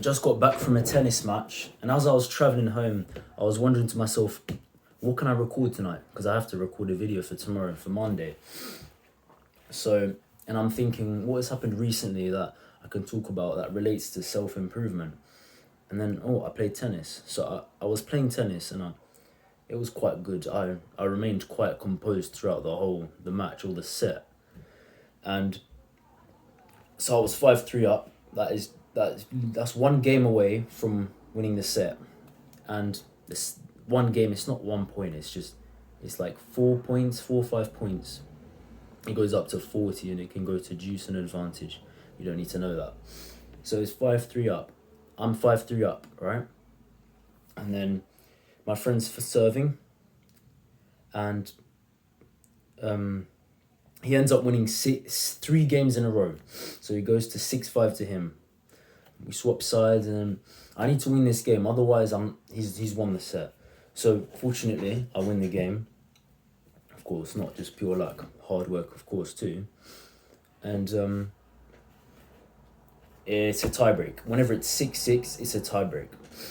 just got back from a tennis match, and as I was traveling home, I was wondering to myself, what can I record tonight? Because I have to record a video for tomorrow, for Monday. So, and I'm thinking, what has happened recently that I can talk about that relates to self-improvement? And then, I played tennis. So I was playing tennis, and it was quite good. I remained quite composed throughout the match, or the set. And so I was 5-3 up. That's one game away from winning the set. And this one game, it's not 1 point, it's like 4 points, 4 or 5 points. It goes up to 40 and it can go to juice and advantage. You don't need to know that. So it's 5-3 up. I'm 5-3 up, right? And then my friend's for serving, and he ends up winning 3 games in a row. So he goes to 6-5 to him. We swap sides, and I need to win this game. Otherwise, he's won the set. So fortunately, I win the game. Of course, not just pure luck, hard work, of course, too. And it's a tiebreak. Whenever it's 6-6, it's a tiebreak.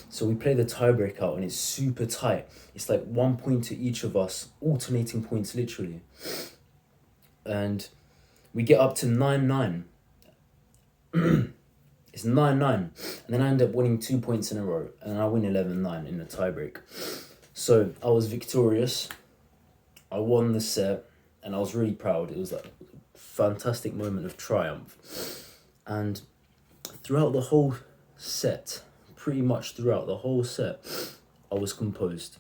So we play the tiebreak out, and it's super tight. It's like 1 point to each of us, alternating points, literally. And we get up to 9-9. It's 9-9. And then I end up winning 2 points in a row, and I win 11-9 in the tiebreak. So I was victorious. I won the set, and I was really proud. It was like a fantastic moment of triumph. And throughout the whole set, pretty much throughout the whole set, I was composed.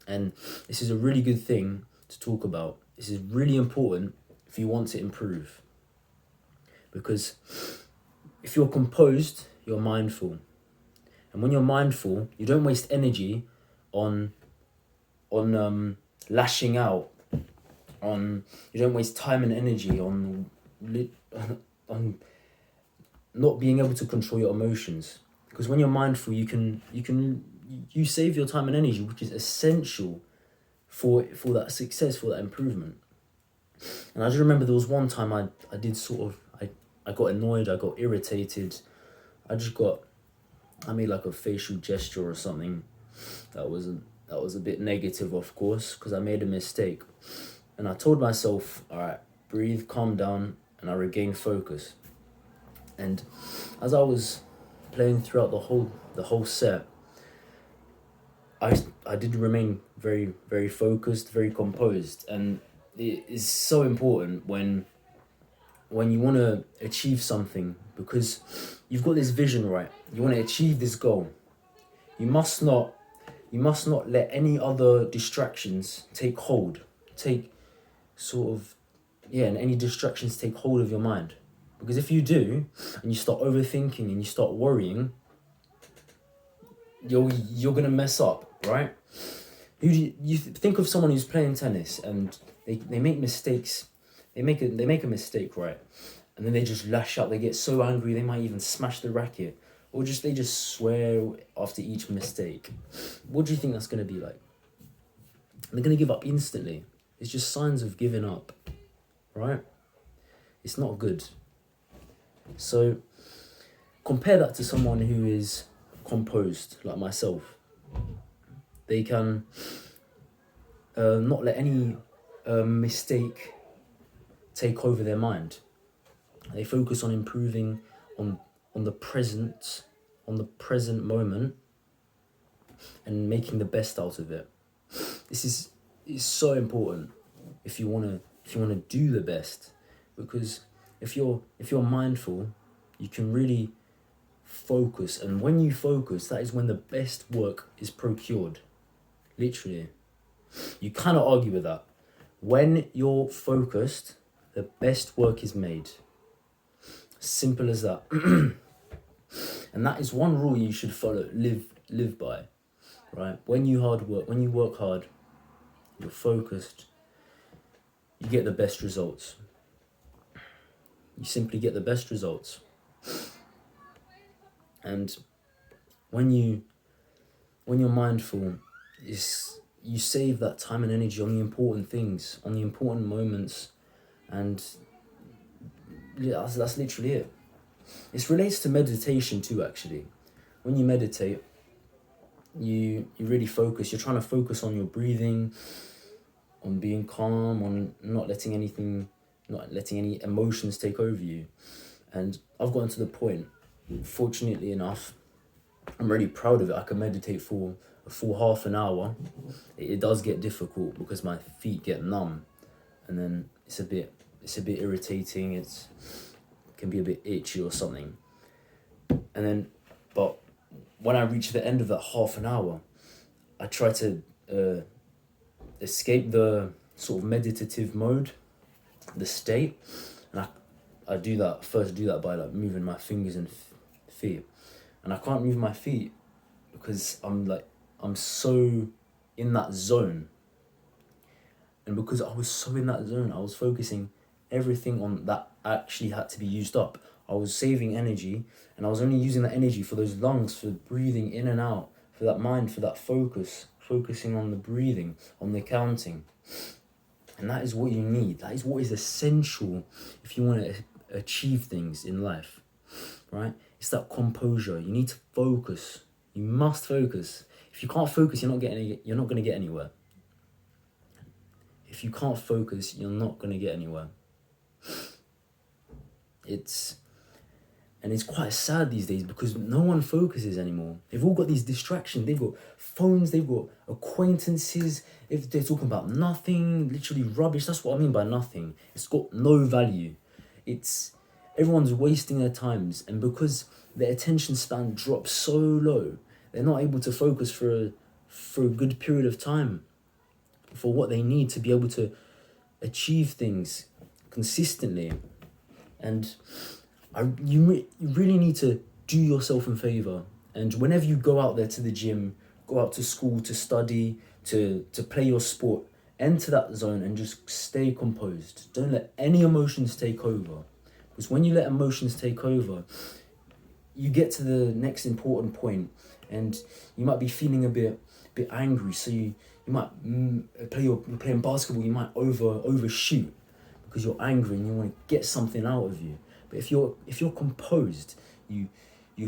And this is a really good thing to talk about. This is really important if you want to improve. Because if you're composed, you're mindful. And when you're mindful, you don't waste energy on lashing out. You don't waste time and energy on not being able to control your emotions. Because when you're mindful, you save your time and energy, which is essential for that success, for that improvement. And I just remember there was one time I got annoyed, I got irritated. I made like a facial gesture or something that was a bit negative, of course, because I made a mistake. And I told myself, all right, breathe, calm down, and I regained focus. And as I was playing throughout the whole set, I did remain very, very focused, very composed. And it is so important when you want to achieve something, because you've got this vision, right? You want to achieve this goal. You must not let any other distractions take hold. And any distractions take hold of your mind. Because if you do, and you start overthinking and you start worrying, you're gonna mess up, right? You think of someone who's playing tennis and they make mistakes. They make a mistake, right? And then they just lash out. They get so angry they might even smash the racket, or they just swear after each mistake. What do you think that's gonna be like? They're gonna give up instantly. It's just signs of giving up, right? It's not good. So compare that to someone who is composed, like myself. They can not let any mistake take over their mind. They focus on improving on the present moment, and making the best out of it. This is so important if you wanna do the best, because if you're mindful, you can really focus, and when you focus, that is when the best work is procured. Literally, you cannot argue with that. When you're focused, the best work is made. Simple as that. And that is one rule you should follow, live by, right? When you work hard, you're focused, you get the best results. You simply get the best results. And when you're mindful, you save that time and energy on the important things, on the important moments, and yeah, that's literally it. It relates to meditation too, actually. When you meditate, you really focus. You're trying to focus on your breathing, on being calm, on not letting any emotions take over you. And I've gotten to the point, fortunately enough, I'm really proud of it. I can meditate for a full half an hour. It does get difficult because my feet get numb, and then it's a bit irritating. It can be a bit itchy or something. And then, but when I reach the end of that half an hour, I try to escape the sort of meditative mode, the state, and I do that by like moving my fingers and feet, and I can't move my feet because I'm so in that zone, and because I was so in that zone, I was focusing everything on that actually had to be used up. I was saving energy, and I was only using that energy for those lungs, for breathing in and out, for that mind, for that focusing on the breathing, on the counting. And that is what you need. That is what is essential if you want to achieve things in life, right? It's that composure. You need to focus. You must focus. If you can't focus, you're not going to get anywhere. If you can't focus, you're not going to get anywhere. It's quite sad these days because no one focuses anymore. They've all got these distractions. They've got phones, they've got acquaintances. If they're talking about nothing, literally rubbish. That's what I mean by nothing. It's got no value. Everyone's wasting their times, and because their attention span drops so low, they're not able to focus for a good period of time for what they need to be able to achieve things consistently. And you really need to do yourself a favor. And whenever you go out there to the gym, go out to school to study, to play your sport, enter that zone and just stay composed. Don't let any emotions take over. Because when you let emotions take over, you get to the next important point and you might be feeling a bit angry. So you might you're playing basketball, you might overshoot because you're angry and you want to get something out of you. But if you're composed, you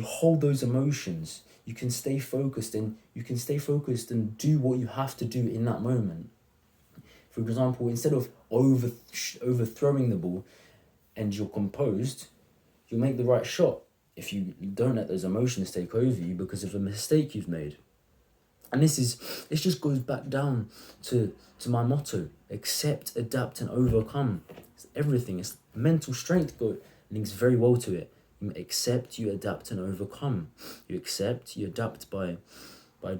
hold those emotions, you can stay focused and do what you have to do in that moment. For example, instead of overthrowing the ball and you're composed, you'll make the right shot if you don't let those emotions take over you because of a mistake you've made. And this just goes back down to my motto: accept, adapt, and overcome. It's everything. It's mental strength links very well to it. You accept, you adapt, and overcome. You accept, you adapt by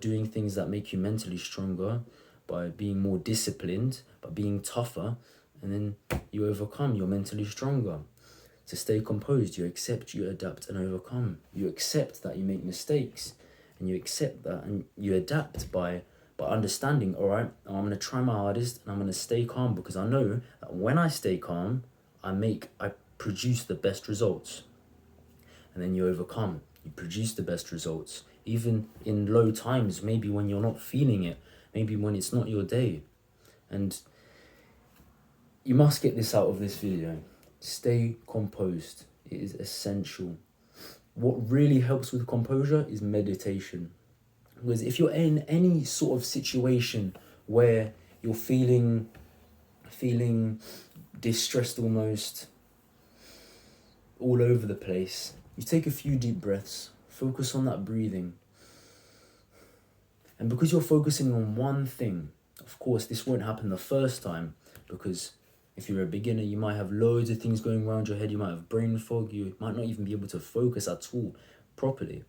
doing things that make you mentally stronger, by being more disciplined, by being tougher, and then you overcome, you're mentally stronger. To stay composed, you accept, you adapt, and overcome. You accept that you make mistakes, and you accept that, and you adapt by understanding, all right, I'm going to try my hardest, and I'm going to stay calm, because I know that when I stay calm, I produce the best results. And then you overcome, you produce the best results, even in low times, maybe when you're not feeling it, maybe when it's not your day. And you must get this out of this video. Stay composed. It is essential. What really helps with composure is meditation. Because if you're in any sort of situation where you're feeling distressed almost, all over the place, you take a few deep breaths, focus on that breathing. And because you're focusing on one thing, of course, this won't happen the first time, because if you're a beginner, you might have loads of things going around your head, you might have brain fog, you might not even be able to focus at all properly.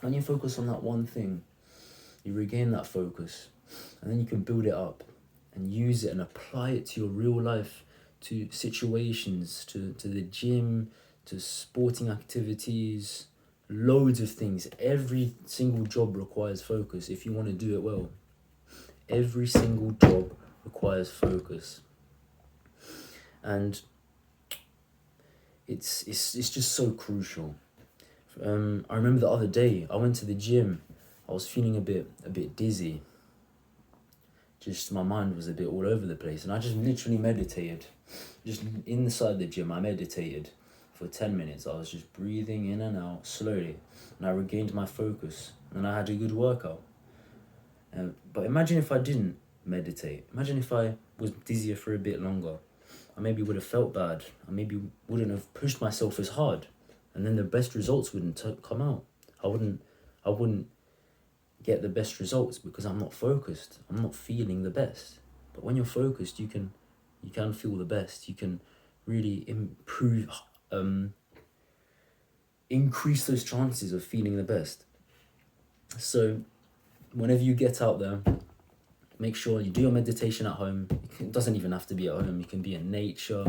When you focus on that one thing, you regain that focus, and then you can build it up and use it and apply it to your real life, to situations, to the gym, to sporting activities, loads of things. Every single job requires focus if you want to do it well. Every single job requires focus. And it's just so crucial. I remember the other day, I went to the gym. I was feeling a bit dizzy. Just my mind was a bit all over the place, and I just literally meditated. Just inside the gym, I meditated. for 10 minutes. I was just breathing in and out slowly, and I regained my focus, and I had a good workout. But imagine if I didn't meditate. Imagine if I was dizzier for a bit longer. I maybe would have felt bad. I maybe wouldn't have pushed myself as hard, and then the best results wouldn't come out. I wouldn't get the best results because I'm not focused. I'm not feeling the best. But when you're focused, you can feel the best. You can really improve, increase those chances of feeling the best. So whenever you get out there, make sure you do your meditation at home. It doesn't even have to be at home. You can be in nature,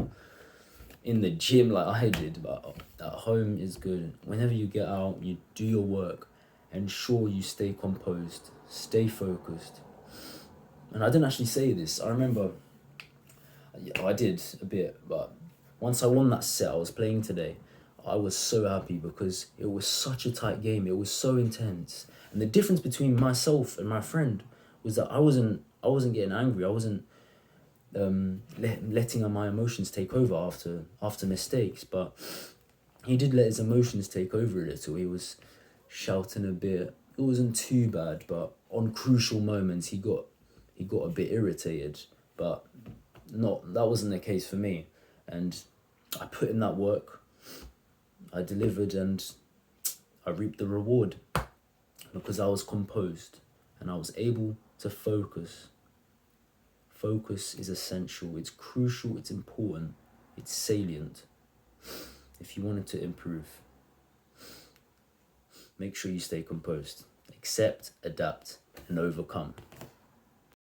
in the gym like I did, but at home is good. Whenever you get out, you do your work. Ensure you stay composed, stay focused. And I didn't actually say this. I remember, I did a bit, but once I won that set I was playing today, I was so happy because it was such a tight game. It was so intense. And the difference between myself and my friend was that I wasn't getting angry. I wasn't letting my emotions take over after mistakes, but he did let his emotions take over a little. He was shouting a bit. It wasn't too bad, but on crucial moments he got a bit irritated, but that wasn't the case for me. And I put in that work, I delivered, and I reaped the reward because I was composed and I was able to focus. Focus is essential, it's crucial, it's important, it's salient if you wanted to improve. Make sure you stay composed. Accept, adapt, and overcome.